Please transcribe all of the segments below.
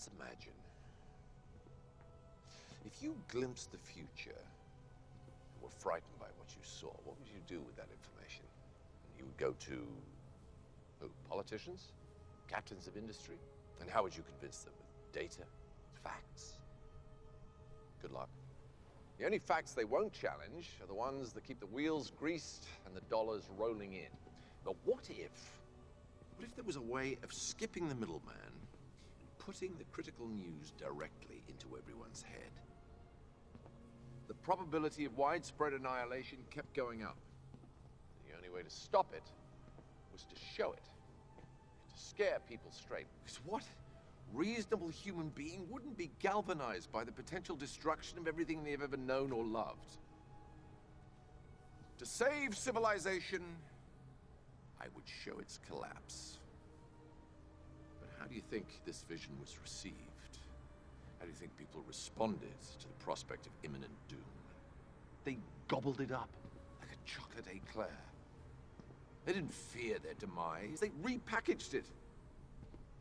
Let's imagine. If you glimpsed the future and were frightened by what you saw, what would you do with that information? You would go to who? Politicians? Captains of industry? And how would you convince them? With data? Facts? Good luck. The only facts they won't challenge are the ones that keep the wheels greased and the dollars rolling in. But what if there was a way of skipping the middleman and putting the critical news directly into everyone's head? The probability of widespread annihilation kept going up. The only way to stop it was to show it, to scare people straight. Because what reasonable human being wouldn't be galvanized by the potential destruction of everything they've ever known or loved? To save civilization, I would show its collapse. But how do you think this vision was received? How do you think people responded to the prospect of imminent doom? They gobbled it up like a chocolate eclair. They didn't fear their demise, they repackaged it.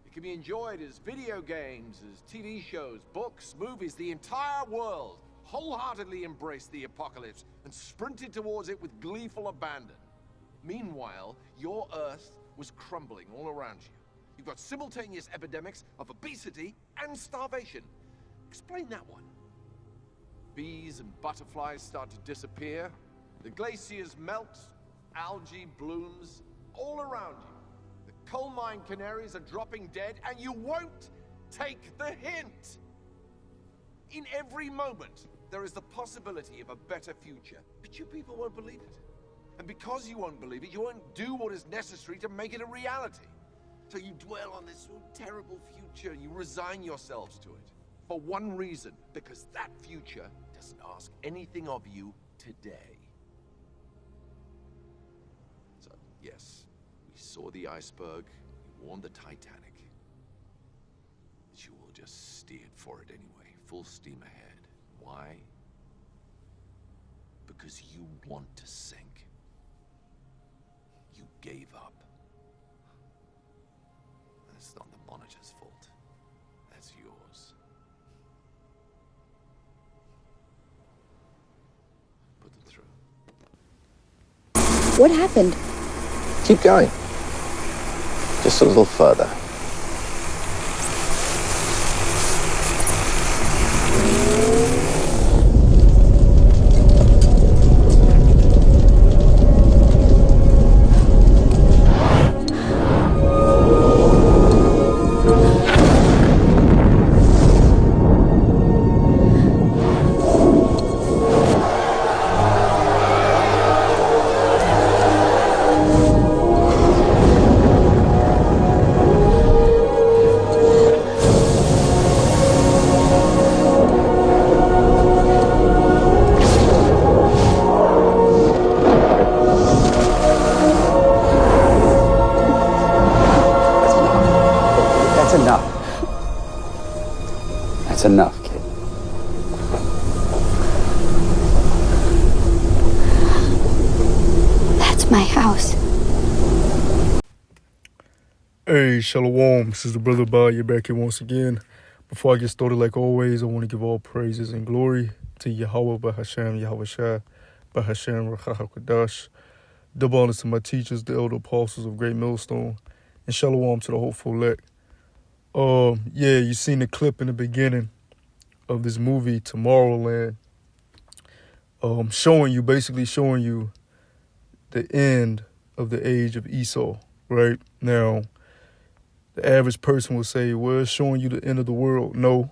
It can be enjoyed as video games, as TV shows, books, movies. The entire world wholeheartedly embraced the apocalypse and sprinted towards it with gleeful abandon. Meanwhile, your Earth was crumbling all around you. You've got simultaneous epidemics of obesity and starvation. Explain that one. Bees and butterflies start to disappear. The glaciers melt. Algae blooms all around you. The coal mine canaries are dropping dead, and you won't take the hint. In every moment, there is the possibility of a better future, but you people won't believe it. And because you won't believe it, you won't do what is necessary to make it a reality. So you dwell on this terrible future, and you resign yourselves to it. For one reason, because that future doesn't ask anything of you today. So, yes, we saw the iceberg, we warned the Titanic. But you all just steered for it anyway, full steam ahead. Why? Because you want to sink. You gave up. That's not the monitor's fault. That's yours. Put them through. What happened? Keep going. Just a little further. That's enough, kid. That's my house. Hey, Shalom. This is the brother Ba. You're back here once again. Before I get started, like always, I want to give all praises and glory to Yahweh Bahashem, Yahweh Shai, Bahashem, Racha HaKadosh. Double honors to my teachers, the elder apostles of Great Millstone, and Shalom to the hopeful elect. Yeah, you seen the clip in the beginning of this movie, Tomorrowland, basically showing you the end of the age of Esau, right? Now, the average person will say, well, it's showing you the end of the world. No,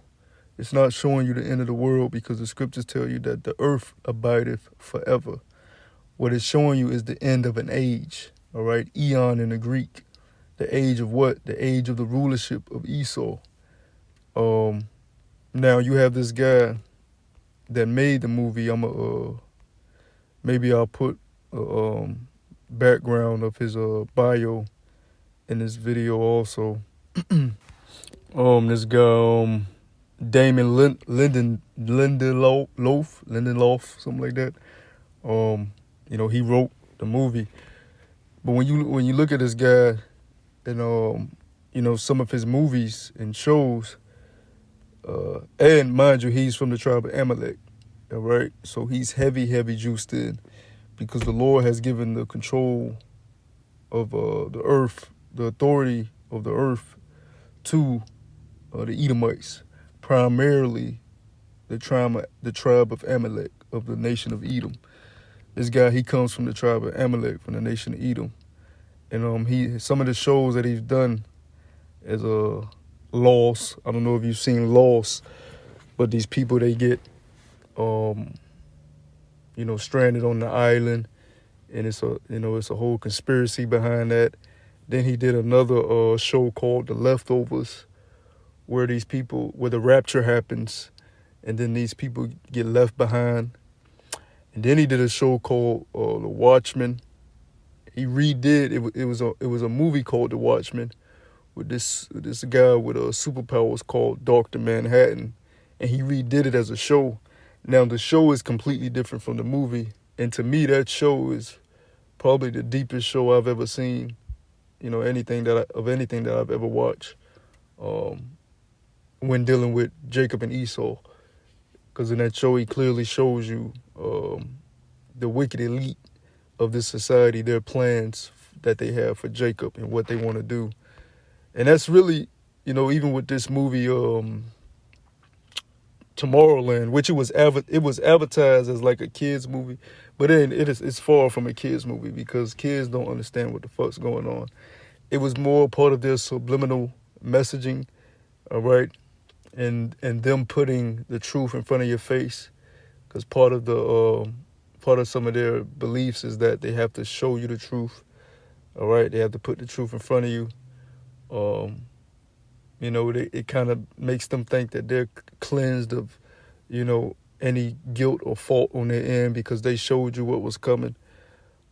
it's not showing you the end of the world, because the scriptures tell you that the earth abideth forever. What it's showing you is the end of an age, all right? Eon in the Greek. The age of what? The age of the rulership of Esau. Now you have this guy that made the movie. Maybe I'll put a background of his bio in this video also. This guy, Damon Lindelof, something like that. He wrote the movie. But when you look at this guy and some of his movies and shows, And mind you, he's from the tribe of Amalek. All right. So he's heavy, heavy juiced in because the Lord has given the control of the earth, the authority of the earth to the Edomites, primarily the tribe of Amalek of the nation of Edom. This guy, he comes from the tribe of Amalek, from the nation of Edom, and he some of the shows that he's done as a Lost. I don't know if you've seen Lost, but these people they get stranded on the island, and it's a whole conspiracy behind that. Then he did another show called The Leftovers, where the rapture happens, and then these people get left behind. And then he did a show called The Watchmen. He redid it was a movie called The Watchmen with this guy with superpowers called Dr. Manhattan, and he redid it as a show. Now the show is completely different from the movie, and to me that show is probably the deepest show I've ever seen. Anything that I've ever watched. When dealing with Jacob and Esau, because in that show he clearly shows you the wicked elite of this society, their plans that they have for Jacob and what they want to do. And that's really, even with this movie, Tomorrowland, which it was advertised as like a kids movie, but then it's far from a kids movie because kids don't understand what the fuck's going on. It was more part of their subliminal messaging, all right, and them putting the truth in front of your face, because part of some of their beliefs is that they have to show you the truth, all right. They have to put the truth in front of you. It kind of makes them think that they're cleansed of, any guilt or fault on their end because they showed you what was coming.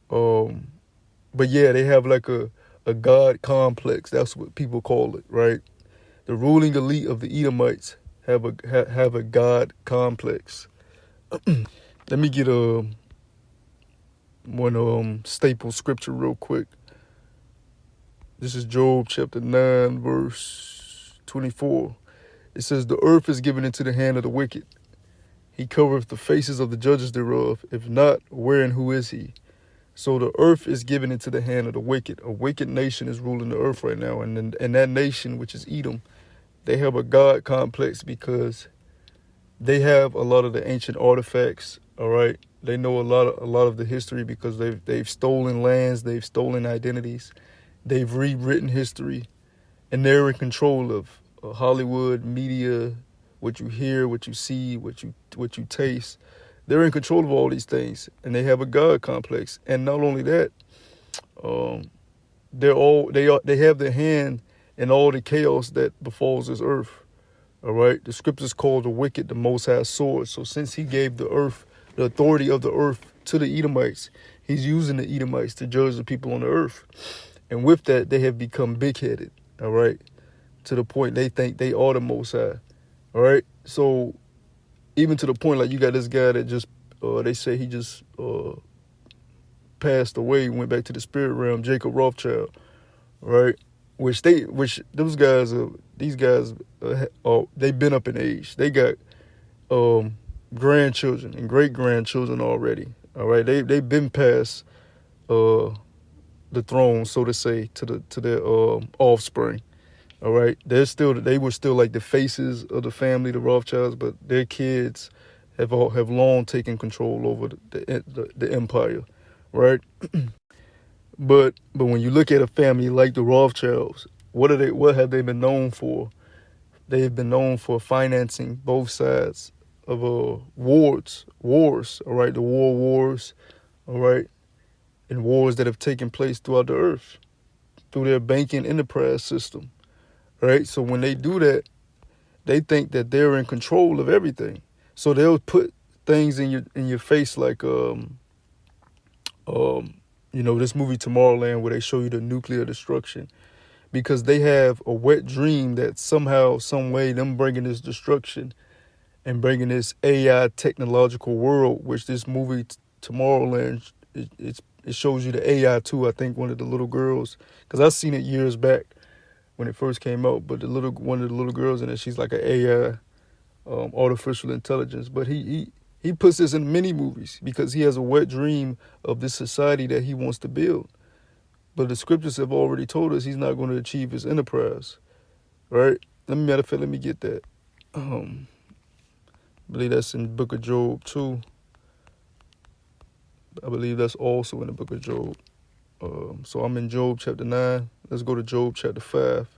But yeah, they have like a God complex. That's what people call it, right? The ruling elite of the Edomites have a God complex. Let me get one staple scripture real quick. This is Job chapter 9, verse 24. It says, "The earth is given into the hand of the wicked. He covereth the faces of the judges thereof. If not, where and who is he?" So the earth is given into the hand of the wicked. A wicked nation is ruling the earth right now. And that nation, which is Edom, they have a God complex because they have a lot of the ancient artifacts, all right? They know a lot of the history because they've stolen lands, they've stolen identities, they've rewritten history, and they're in control of Hollywood, media, what you hear, what you see, what you taste. They're in control of all these things, and they have a God complex. And not only that, they have their hand in all the chaos that befalls this earth. All right, the scriptures call the wicked the Most High sword. So since he gave the authority of the earth to the Edomites, he's using the Edomites to judge the people on the earth. And with that, they have become big-headed, all right, to the point they think they are the Most High, all right? So even to the point, like, you got this guy that just, they say he just passed away, went back to the spirit realm, Jacob Rothschild, right? These guys, they've been up in age. They got grandchildren and great-grandchildren already, all right? They've been past the throne, so to say, to their offspring. All right, they were still like the faces of the family, the Rothschilds, but their kids have long taken control over the empire, right? But when you look at a family like the Rothschilds, what have they been known for? They've been known for financing both sides of wars, all right, the wars, all right, and wars that have taken place throughout the earth through their banking enterprise system, right? So when they do that, they think that they're in control of everything. So they'll put things in your face like this movie Tomorrowland, where they show you the nuclear destruction, because they have a wet dream that somehow, some way, them bringing this destruction and bringing this AI technological world, which this movie Tomorrowland, it shows you the AI too. I think one of the little girls, because I've seen it years back when it first came out, but one of the little girls in it, she's like an AI, artificial intelligence. But he puts this in many movies because he has a wet dream of this society that he wants to build. But the scriptures have already told us he's not going to achieve his enterprise, right? Matter of fact, let me get that. I believe that's in the book of Job too. I believe that's also in the book of Job. So I'm in Job chapter 9. Let's go to Job chapter 5.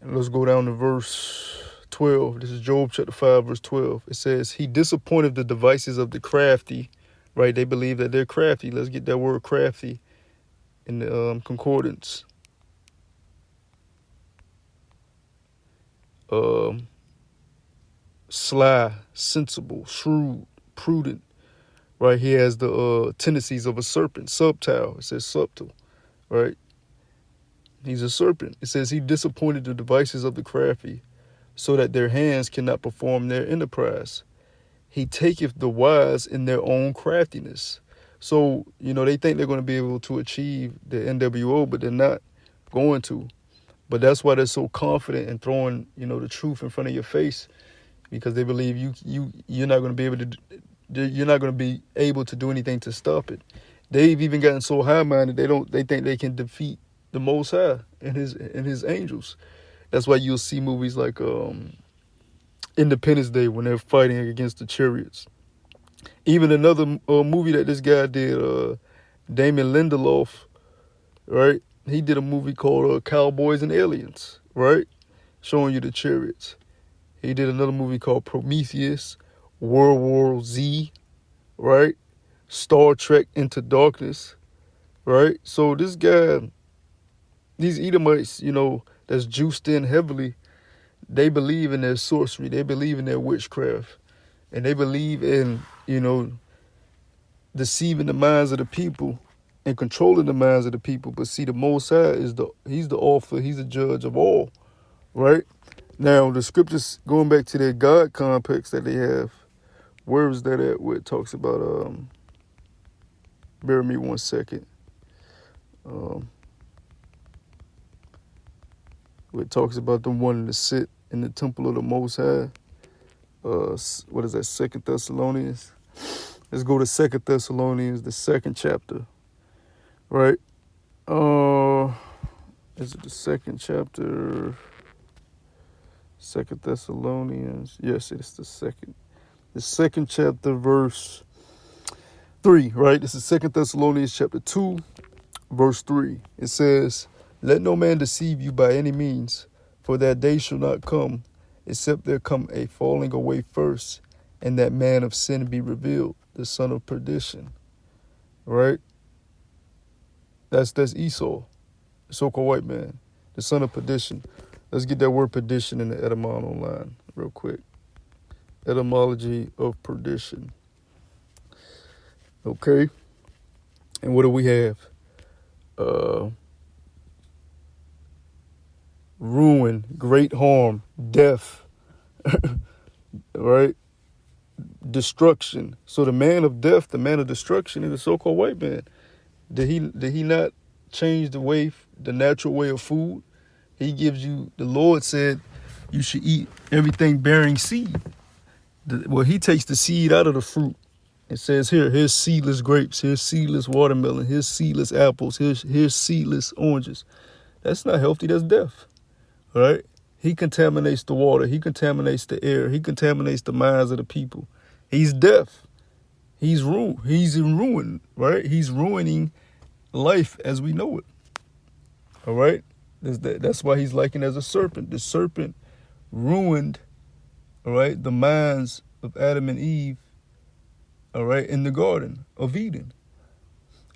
And let's go down to verse 12. This is Job chapter 5, verse 12. It says, he disappointed the devices of the crafty, right? They believe that they're crafty. Let's get that word crafty in the concordance. Sly, sensible, shrewd, prudent, right? He has the tendencies of a serpent, subtile. It says subtle, right? He's a serpent. It says he disappointed the devices of the crafty so that their hands cannot perform their enterprise. He taketh the wise in their own craftiness. So, they think they're going to be able to achieve the NWO, but they're not going to. But that's why they're so confident in throwing, the truth in front of your face, because they believe you're not going to be able to, you're not going to be able to do anything to stop it. They've even gotten so high-minded they think they can defeat the Most High and his angels. That's why you'll see movies like Independence Day when they're fighting against the chariots. Even another movie that this guy did, Damon Lindelof, right? He did a movie called Cowboys and Aliens, right? Showing you the chariots. He did another movie called Prometheus, World War Z, right? Star Trek Into Darkness, right? So this guy, these Edomites, that's juiced in heavily, they believe in their sorcery. They believe in their witchcraft. And they believe in, deceiving the minds of the people and controlling the minds of the people. But see, the Most High he's the author, he's the judge of all, right? Now, the scriptures, going back to their God complex that they have, where is that at? Where it talks about, bear with me 1 second. Where it talks about them wanting to sit in the temple of the Most High. What is that, 2 Thessalonians? Let's go to 2 Thessalonians, the 2nd chapter, right? Is it the 2nd chapter? 2 Thessalonians. Yes, it's the 2nd. The 2nd chapter, verse 3, right? This is 2 Thessalonians chapter 2, verse 3. It says, let no man deceive you by any means, for that day shall not come, except there come a falling away first, and that man of sin be revealed, the son of perdition. Right? That's Esau, the so-called white man, the son of perdition. Let's get that word perdition in the etymology online real quick. Etymology of perdition. Okay. And what do we have? Ruin, great harm, death, right? Destruction. So the man of death, the man of destruction is the so-called white man. Did he not change the natural way of food? He gives you, the Lord said, you should eat everything bearing seed. He takes the seed out of the fruit. It says here's seedless grapes, here's seedless watermelon, here's seedless apples, here's seedless oranges. That's not healthy, that's death. Right? He contaminates the water. He contaminates the air. He contaminates the minds of the people. He's death. He's in ruin, right? He's ruining life as we know it. All right? That's why he's likened as a serpent. The serpent ruined, all right, the minds of Adam and Eve, all right, in the Garden of Eden.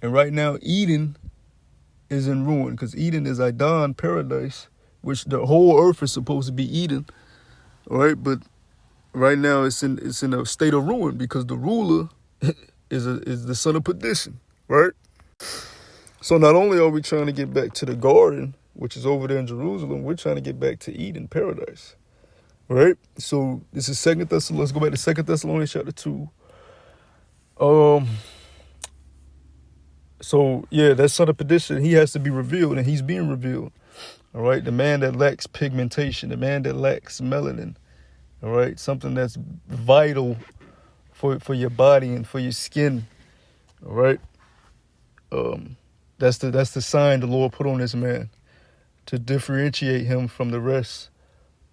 And right now, Eden is in ruin because Eden is Idon, paradise, which the whole earth is supposed to be Eden, all right? But right now it's in a state of ruin because the ruler is the son of perdition, right? So not only are we trying to get back to the garden, which is over there in Jerusalem, we're trying to get back to Eden, paradise, right? So this is 2 Thessalonians. Let's go back to 2 Thessalonians chapter 2. So yeah, that son of perdition, he has to be revealed, and he's being revealed. All right, the man that lacks pigmentation, the man that lacks melanin, All right, something that's vital for your body and for your skin. All right, that's the sign the Lord put on this man to differentiate him from the rest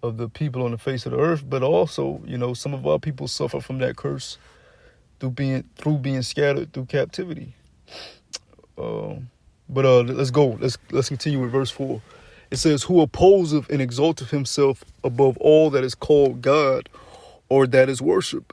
of the people on the face of the earth. But also, some of our people suffer from that curse through being scattered through captivity. But let's go. Let's continue with verse 4. It says, "Who opposeth and exalteth himself above all that is called God, or that is worship,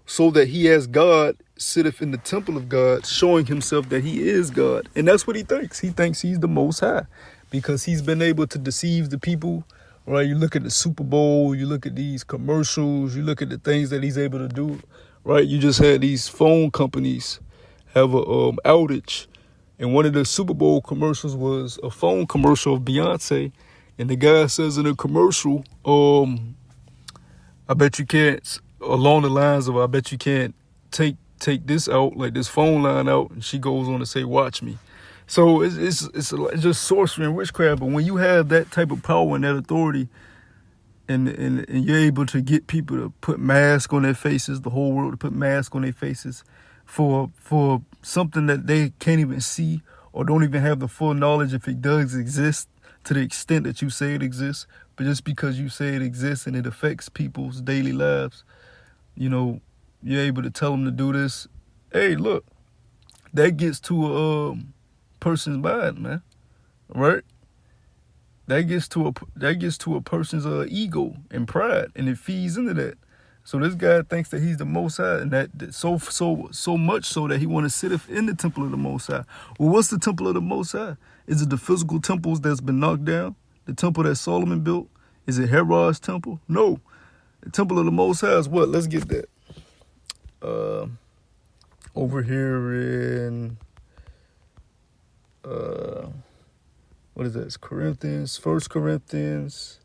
so that he as God sitteth in the temple of God, showing himself that he is God." And that's what he thinks. He thinks he's the Most High because he's been able to deceive the people. Right? You look at the Super Bowl, you look at these commercials, you look at the things that he's able to do. Right? You just had these phone companies have a outage. And one of the Super Bowl commercials was a phone commercial of Beyonce. And the guy says in the commercial, I bet you can't, along the lines of, I bet you can't take this out, like this phone line out. And she goes on to say, "Watch me." So it's just sorcery and witchcraft. But when you have that type of power and that authority, and you're able to get people to put masks on their faces, the whole world to put masks on their faces, for something that they can't even see or don't even have the full knowledge if it does exist to the extent that you say it exists. But just because you say it exists and it affects people's daily lives, you're able to tell them to do this. Hey, look, that gets to a person's mind, man. Right? That gets to a person's ego and pride, and it feeds into that. So this guy thinks that he's the Most High, and that so much so that he want to sit in the temple of the Most High. Well, what's the temple of the Most High? Is it the physical temples that's been knocked down? The temple that Solomon built? Is it Herod's temple? No. The temple of the Most High is what? Let's get that. Over here in what is that? It's Corinthians, 1 Corinthians.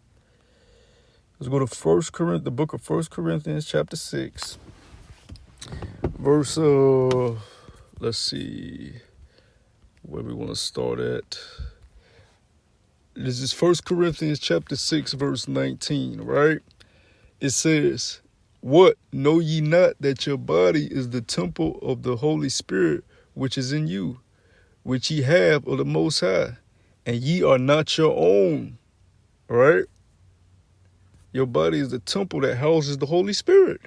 Let's go to the book of 1 Corinthians, chapter 6. Verse, let's see where we want to start at. This is 1 Corinthians chapter 6, verse 19, right? It says, "What? Know ye not that your body is the temple of the Holy Spirit, which is in you, which ye have of the Most High, and ye are not your own," right? Your body is the temple that houses the Holy Spirit.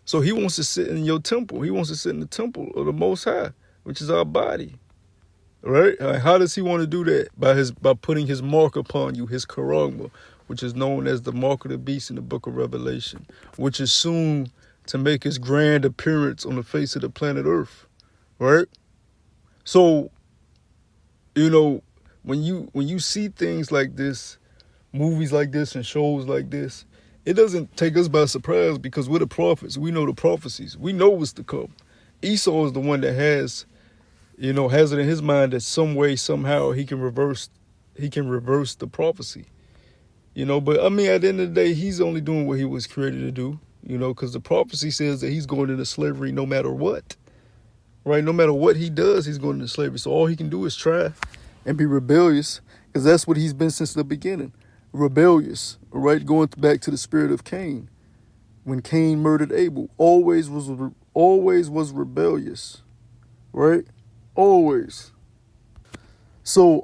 So he wants to sit in your temple. He wants to sit in the temple of the Most High, which is our body. Right? How does he want to do that? By putting his mark upon you, his charagma, which is known as the mark of the beast in the book of Revelation, which is soon to make his grand appearance on the face of the planet Earth. Right? So, when you see things like this, movies like this and shows like this, it doesn't take us by surprise because we're the prophets. We know the prophecies. We know what's to come. Esau is the one that has it in his mind that some way, somehow he can reverse the prophecy. But I mean, at the end of the day, he's only doing what he was created to do, because the prophecy says that he's going into slavery no matter what. Right? No matter what he does, he's going into slavery. So all he can do is try and be rebellious, because that's what he's been since the beginning. Rebellious, right? Going back to the spirit of Cain. When Cain murdered Abel, always was rebellious, right? Always. So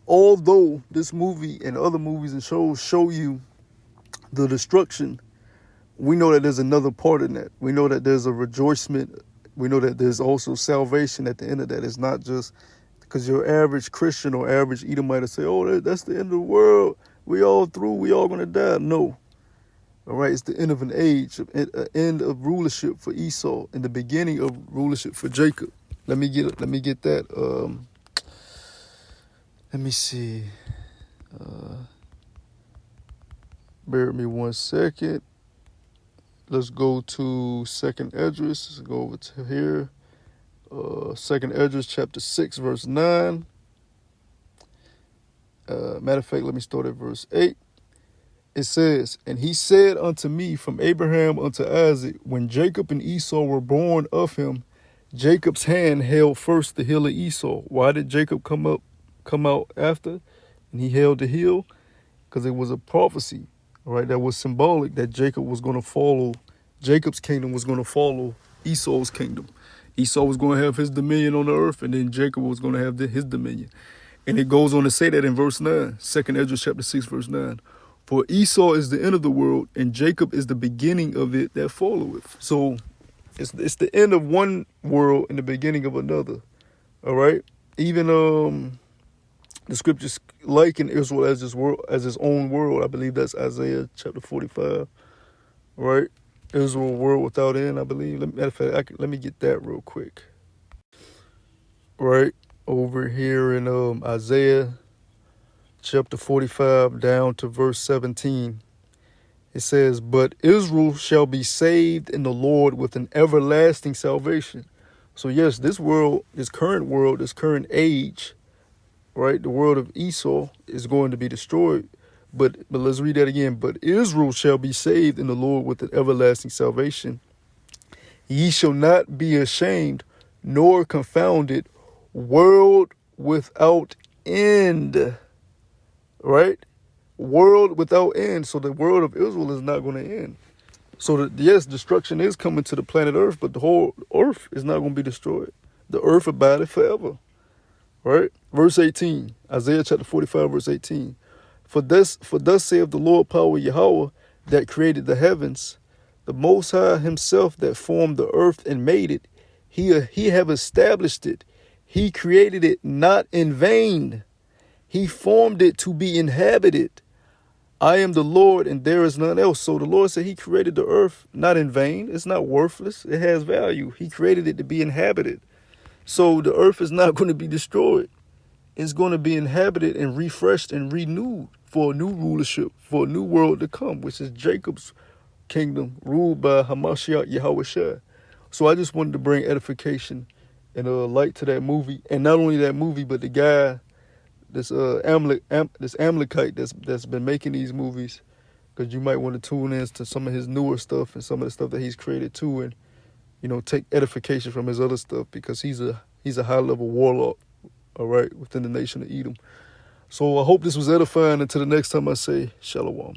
although this movie and other movies and shows show you the destruction, we know that there's another part in that. We know that there's a rejoicement. We know that there's also salvation at the end of that. It's not just because your average Christian or average Edomite will say, "Oh, that's the end of the world. We all through. We all going to die." No. All right. It's the end of an age, an end of rulership for Esau, and the beginning of rulership for Jacob. Let me get that. Let me see. Bear with me 1 second. Let's go to 2nd Esdras. Let's go over to here. 2nd Esdras chapter 6, verse 9. Matter of fact, let me start at verse 8. It says, "And he said unto me from Abraham unto Isaac, when Jacob and Esau were born of him, Jacob's hand held first the heel of Esau." Why did Jacob come out after? And he held the heel? Because it was a prophecy All right, that was symbolic that Jacob was going to follow, Jacob's kingdom was going to follow Esau's kingdom. Esau was going to have his dominion on the earth, and then Jacob was going to have his dominion. And it goes on to say that in verse 9, 2nd Ezra chapter 6, verse 9. For Esau is the end of the world, and Jacob is the beginning of it that followeth. So it's the end of one world and the beginning of another. All right? Even the scriptures liken Israel as this world, as his own world. I believe that's Isaiah chapter 45. Right? Israel, world without end, I believe. Matter of fact, let me get that real quick. Right? Over here in Isaiah chapter 45 down to verse 17. It says, but Israel shall be saved in the Lord with an everlasting salvation. So yes, this world, this current age, right, the world of Esau is going to be destroyed. But let's read that again. But Israel shall be saved in the Lord with an everlasting salvation. Ye shall not be ashamed, nor confounded, world without end. Right? World without end. So the world of Israel is not going to end. So yes, destruction is coming to the planet Earth, but the whole earth is not going to be destroyed. The earth abideth forever. Right? Verse 18, Isaiah chapter 45, verse 18. For thus saith the Lord power Yahweh that created the heavens, the Most High himself that formed the earth and made it. He have established it. He created it not in vain. He formed it to be inhabited. I am the Lord and there is none else. So the Lord said he created the earth not in vain. It's not worthless. It has value. He created it to be inhabited. So the earth is not going to be destroyed. It's going to be inhabited and refreshed and renewed for a new rulership, for a new world to come, which is Jacob's kingdom ruled by Hamashiach Yahweh Shai. So I just wanted to bring edification and light to that movie. And not only that movie, but the guy, this Amalekite that's been making these movies, because you might want to tune in to some of his newer stuff and some of the stuff that he's created too, and take edification from his other stuff, because he's a high level warlock, all right, within the nation of Edom. So I hope this was edifying. Until the next time I say Shalom.